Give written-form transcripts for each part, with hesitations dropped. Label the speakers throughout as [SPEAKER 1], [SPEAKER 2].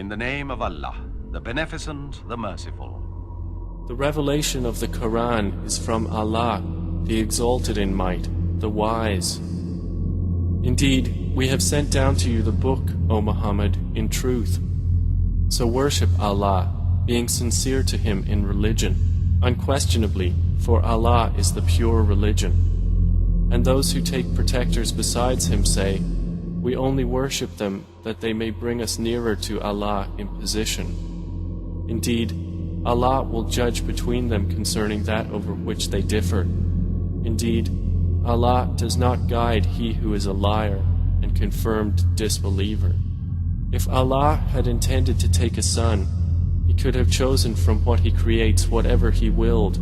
[SPEAKER 1] In the name of Allah, the Beneficent, the Merciful.
[SPEAKER 2] The revelation of the Quran is from Allah, the Exalted in Might, the Wise. Indeed, we have sent down to you the book, O Muhammad, in truth. So worship Allah, being sincere to Him in religion, unquestionably, for Allah is the pure religion. And those who take protectors besides Him say, we only worship them that they may bring us nearer to Allah in position. Indeed, Allah will judge between them concerning that over which they differ. Indeed, Allah does not guide he who is a liar and confirmed disbeliever. If Allah had intended to take a son, He could have chosen from what He creates whatever He willed.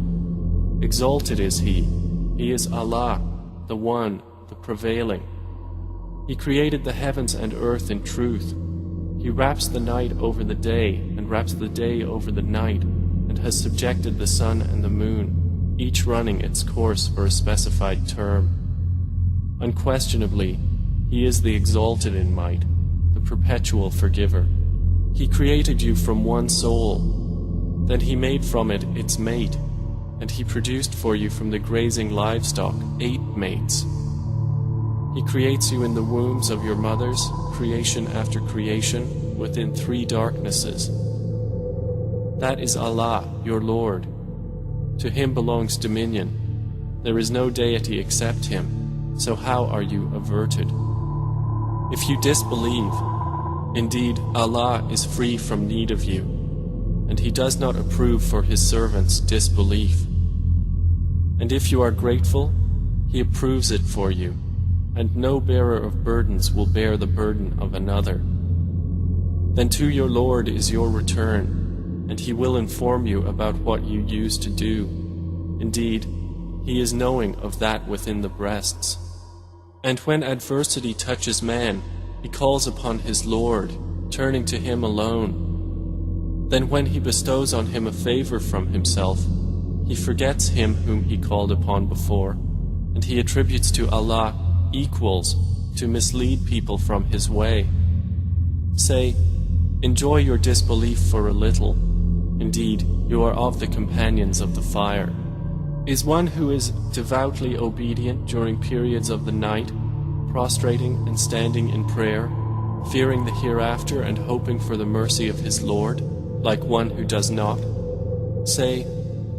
[SPEAKER 2] Exalted is He. He is Allah, the One, the Prevailing. He created the heavens and earth in truth. He wraps the night over the day and wraps the day over the night, and has subjected the sun and the moon, each running its course for a specified term. Unquestionably, He is the Exalted in Might, the Perpetual Forgiver. He created you from one soul. Then He made from it its mate, and He produced for you from the grazing livestock 8 mates. He creates you in the wombs of your mothers, creation after creation, within 3 darknesses. That is Allah, your Lord. To Him belongs dominion. There is no deity except Him, so how are you averted? If you disbelieve, indeed Allah is free from need of you, and He does not approve for His servants disbelief. And if you are grateful, He approves it for you, and no bearer of burdens will bear the burden of another. Then to your Lord is your return, and He will inform you about what you used to do. Indeed, He is knowing of that within the breasts. And when adversity touches man, he calls upon his Lord, turning to Him alone. Then when He bestows on him a favor from Himself, he forgets Him whom he called upon before, and he attributes to Allah equals to mislead people from His way. Say, enjoy your disbelief for a little. Indeed, you are of the companions of the fire. Is one who is devoutly obedient during periods of the night, prostrating and standing in prayer, fearing the hereafter and hoping for the mercy of his Lord, like one who does not? Say,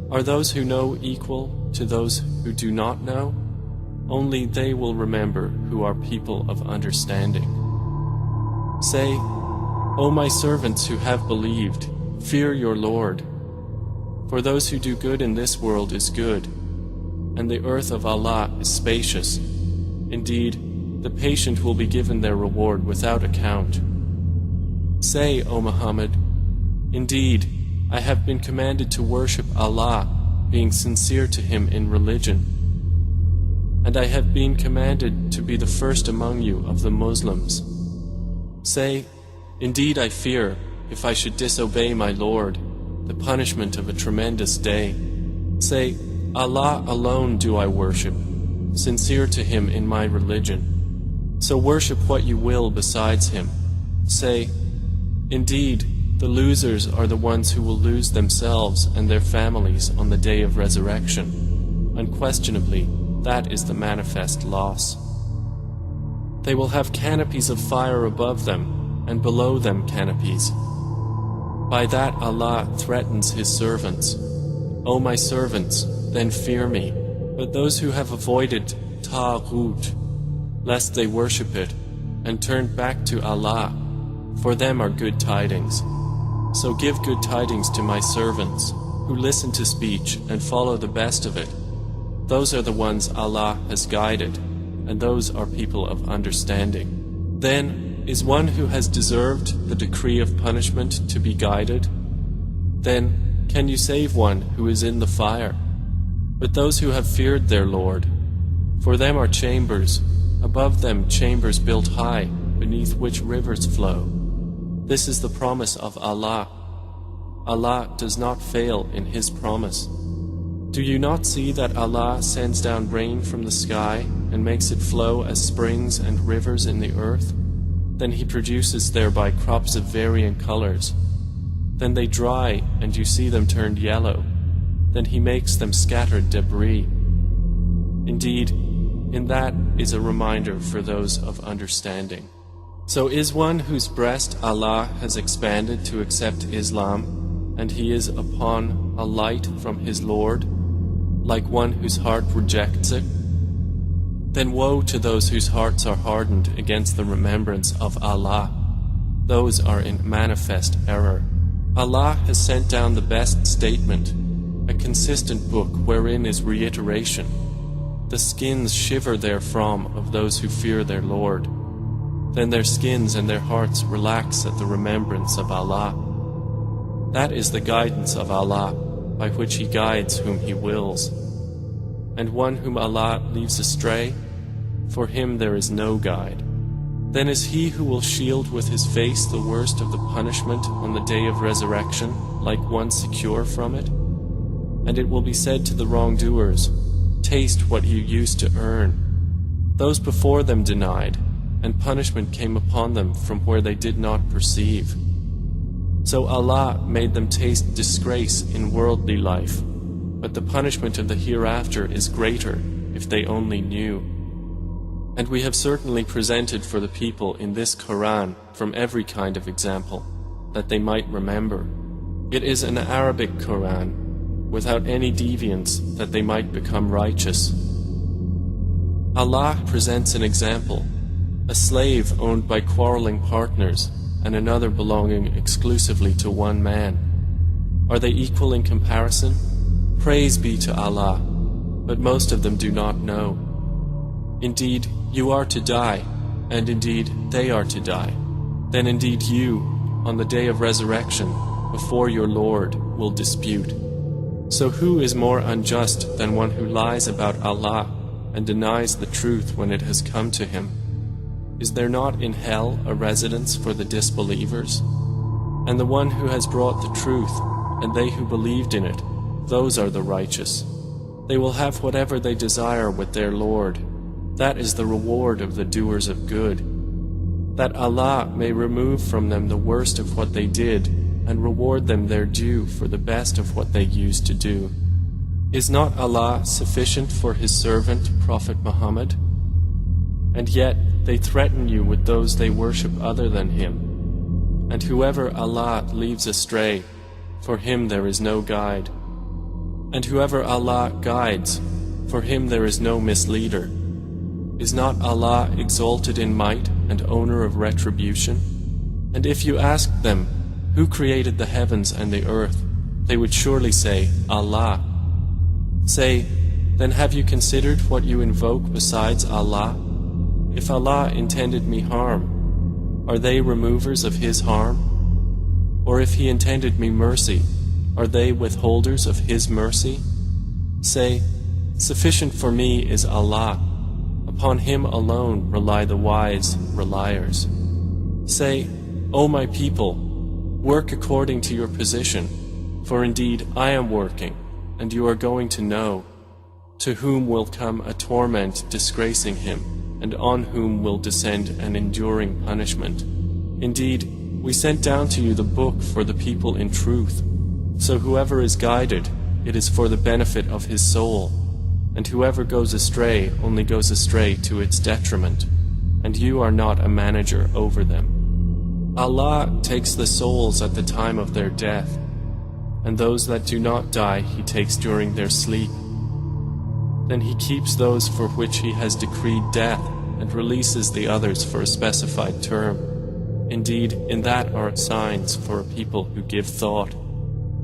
[SPEAKER 2] are those who know equal to those who do not know? Only they will remember who are people of understanding. Say, O my servants who have believed, fear your Lord. For those who do good in this world is good, and the earth of Allah is spacious. Indeed, the patient will be given their reward without account. Say, O Muhammad, indeed, I have been commanded to worship Allah, being sincere to Him in religion. And I have been commanded to be the first among you of the Muslims. Say, indeed I fear, if I should disobey my Lord, the punishment of a tremendous day. Say, Allah alone do I worship, sincere to Him in my religion. So worship what you will besides Him. Say, indeed, the losers are the ones who will lose themselves and their families on the day of resurrection. Unquestionably, that is the manifest loss. They will have canopies of fire above them, and below them canopies. By that Allah threatens His servants. O my servants, then fear me. But those who have avoided Taghut, lest they worship it, and turned back to Allah, for them are good tidings. So give good tidings to my servants, who listen to speech and follow the best of it. Those are the ones Allah has guided, and those are people of understanding. Then, is one who has deserved the decree of punishment to be guided? Then, can you save one who is in the fire? But those who have feared their Lord, for them are chambers, above them chambers built high, beneath which rivers flow. This is the promise of Allah. Allah does not fail in His promise. Do you not see that Allah sends down rain from the sky and makes it flow as springs and rivers in the earth? Then He produces thereby crops of varying colors. Then they dry, and you see them turned yellow. Then He makes them scattered debris. Indeed, in that is a reminder for those of understanding. So is one whose breast Allah has expanded to accept Islam, and he is upon a light from his Lord, like one whose heart rejects it? Then woe to those whose hearts are hardened against the remembrance of Allah. Those are in manifest error. Allah has sent down the best statement, a consistent book wherein is reiteration. The skins shiver therefrom of those who fear their Lord. Then their skins and their hearts relax at the remembrance of Allah. That is the guidance of Allah, by which He guides whom He wills. And one whom Allah leaves astray, for him there is no guide. Then is he who will shield with his face the worst of the punishment on the day of resurrection, like one secure from it? And it will be said to the wrongdoers, taste what you used to earn. Those before them denied, and punishment came upon them from where they did not perceive. So Allah made them taste disgrace in worldly life, but the punishment of the hereafter is greater if they only knew. And we have certainly presented for the people in this Quran from every kind of example, that they might remember. It is an Arabic Quran, without any deviance, that they might become righteous. Allah presents an example, a slave owned by quarreling partners, and another belonging exclusively to one man. Are they equal in comparison? Praise be to Allah, but most of them do not know. Indeed, you are to die, and indeed they are to die. Then indeed you, on the day of resurrection, before your Lord, will dispute. So who is more unjust than one who lies about Allah and denies the truth when it has come to him? Is there not in hell a residence for the disbelievers? And the one who has brought the truth, and they who believed in it, those are the righteous. They will have whatever they desire with their Lord. That is the reward of the doers of good. That Allah may remove from them the worst of what they did, and reward them their due for the best of what they used to do. Is not Allah sufficient for His servant, Prophet Muhammed? And yet they threaten you with those they worship other than Him. And whoever Allah leaves astray, for him there is no guide. And whoever Allah guides, for him there is no misleader. Is not Allah exalted in might and owner of retribution? And if you asked them, who created the heavens and the earth, they would surely say, Allah. Say, then have you considered what you invoke besides Allah? If Allah intended me harm, are they removers of His harm? Or if He intended me mercy, are they withholders of His mercy? Say, sufficient for me is Allah. Upon Him alone rely the wise reliers. Say, O my people, work according to your position, for indeed I am working, and you are going to know, to whom will come a torment disgracing him, and on whom will descend an enduring punishment. Indeed, we sent down to you the book for the people in truth, so whoever is guided, it is for the benefit of his soul, and whoever goes astray only goes astray to its detriment, and you are not a manager over them. Allah takes the souls at the time of their death, and those that do not die He takes during their sleep. Then He keeps those for which He has decreed death, and releases the others for a specified term. Indeed, in that are signs for a people who give thought.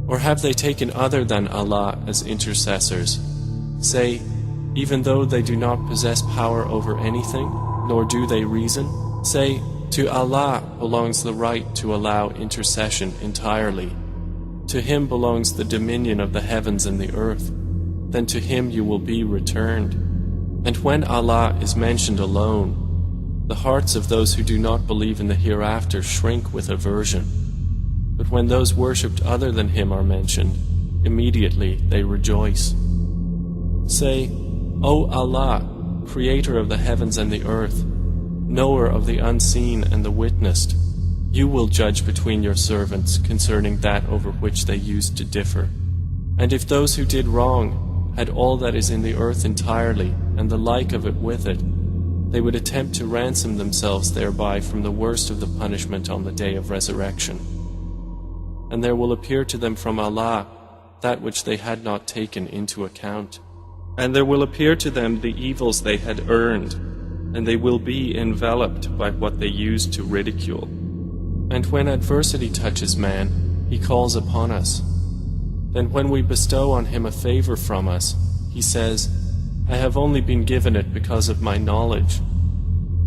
[SPEAKER 2] Or have they taken other than Allah as intercessors? Say, even though they do not possess power over anything, nor do they reason, say, to Allah belongs the right to allow intercession entirely. To Him belongs the dominion of the heavens and the earth. Then to Him you will be returned. And when Allah is mentioned alone, the hearts of those who do not believe in the hereafter shrink with aversion. But when those worshipped other than Him are mentioned, immediately they rejoice. Say, O Allah, Creator of the heavens and the earth, knower of the unseen and the witnessed, you will judge between your servants concerning that over which they used to differ. And if those who did wrong had all that is in the earth entirely, and the like of it with it, they would attempt to ransom themselves thereby from the worst of the punishment on the day of resurrection. And there will appear to them from Allah that which they had not taken into account. And there will appear to them the evils they had earned, and they will be enveloped by what they used to ridicule. And when adversity touches man, he calls upon us. Then when we bestow on him a favor from us, he says, I have only been given it because of my knowledge.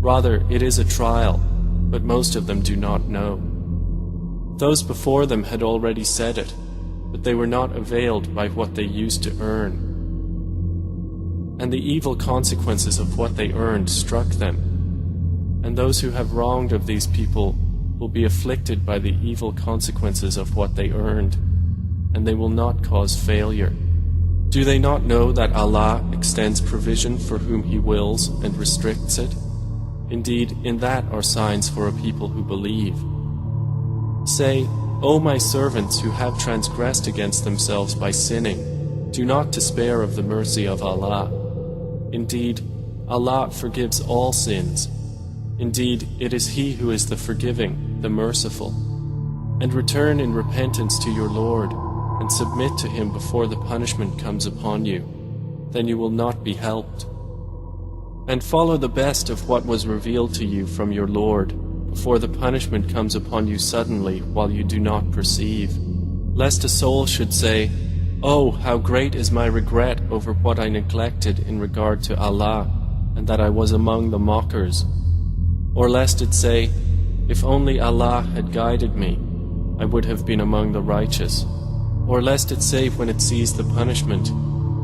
[SPEAKER 2] Rather, it is a trial, but most of them do not know. Those before them had already said it, but they were not availed by what they used to earn. And the evil consequences of what they earned struck them. And those who have wronged of these people will be afflicted by the evil consequences of what they earned, and they will not cause failure. Do they not know that Allah extends provision for whom He wills and restricts it? Indeed, in that are signs for a people who believe. Say, O my servants who have transgressed against themselves by sinning, do not despair of the mercy of Allah. Indeed, Allah forgives all sins. Indeed, it is He who is the forgiving, the merciful. And return in repentance to your Lord, and submit to Him before the punishment comes upon you. Then you will not be helped. And follow the best of what was revealed to you from your Lord, before the punishment comes upon you suddenly while you do not perceive. Lest a soul should say, Oh, how great is my regret over what I neglected in regard to Allah, and that I was among the mockers. Or lest it say, If only Allah had guided me, I would have been among the righteous. Or lest it say when it sees the punishment,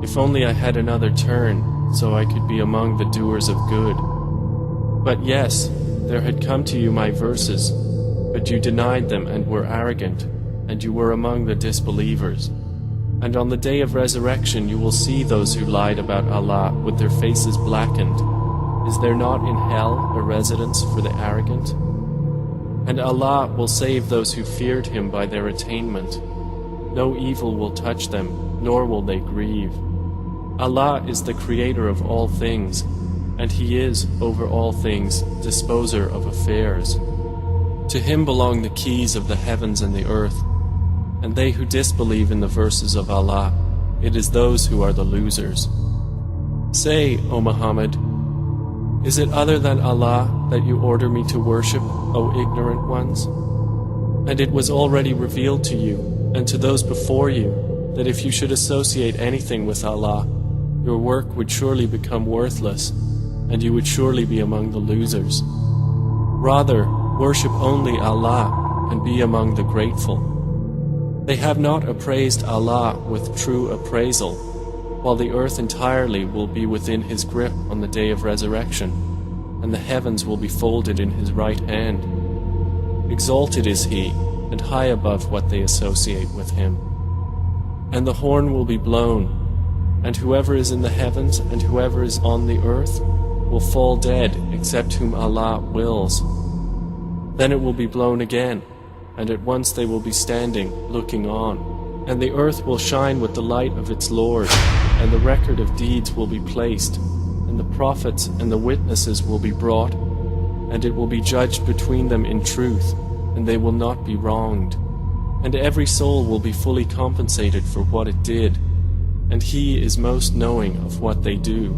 [SPEAKER 2] If only I had another turn, so I could be among the doers of good. But yes, there had come to you my verses, but you denied them and were arrogant, and you were among the disbelievers. And on the day of resurrection you will see those who lied about Allah with their faces blackened. Is there not in hell a residence for the arrogant? And Allah will save those who feared Him by their attainment. No evil will touch them, nor will they grieve. Allah is the creator of all things, and He is, over all things, disposer of affairs. To Him belong the keys of the heavens and the earth, and they who disbelieve in the verses of Allah, it is those who are the losers. Say, O Muhammad, is it other than Allah that you order me to worship, O ignorant ones? And it was already revealed to you, and to those before you, that if you should associate anything with Allah, your work would surely become worthless, and you would surely be among the losers. Rather, worship only Allah, and be among the grateful. They have not appraised Allah with true appraisal, while the earth entirely will be within His grip on the day of resurrection, and the heavens will be folded in His right hand. Exalted is He, and high above what they associate with Him. And the horn will be blown, and whoever is in the heavens and whoever is on the earth will fall dead except whom Allah wills. Then it will be blown again, and at once they will be standing, looking on. And the earth will shine with the light of its Lord, and the record of deeds will be placed, and the prophets and the witnesses will be brought, and it will be judged between them in truth, and they will not be wronged. And every soul will be fully compensated for what it did, and He is most knowing of what they do.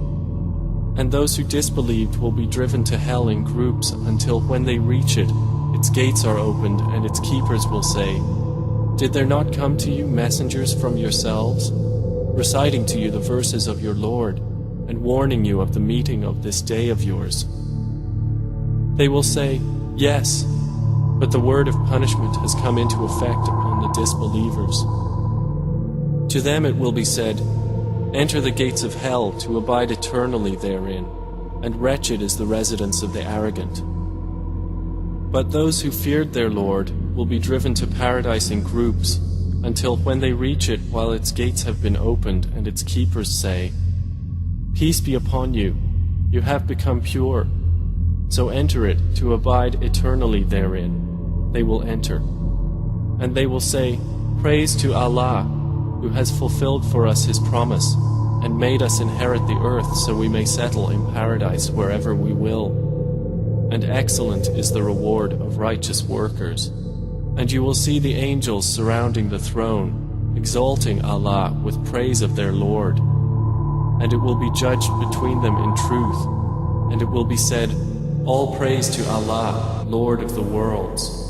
[SPEAKER 2] And those who disbelieved will be driven to hell in groups until when they reach it, its gates are opened and its keepers will say, Did there not come to you messengers from yourselves, reciting to you the verses of your Lord, and warning you of the meeting of this day of yours? They will say, Yes, but the word of punishment has come into effect upon the disbelievers. To them it will be said, Enter the gates of hell to abide eternally therein, and wretched is the residence of the arrogant. But those who feared their Lord will be driven to paradise in groups, until when they reach it while its gates have been opened and its keepers say, Peace be upon you, you have become pure. So enter it to abide eternally therein. They will enter. And they will say, Praise to Allah, who has fulfilled for us His promise, and made us inherit the earth so we may settle in paradise wherever we will. And excellent is the reward of righteous workers. And you will see the angels surrounding the throne, exalting Allah with praise of their Lord. And it will be judged between them in truth. And it will be said, All praise to Allah, Lord of the worlds.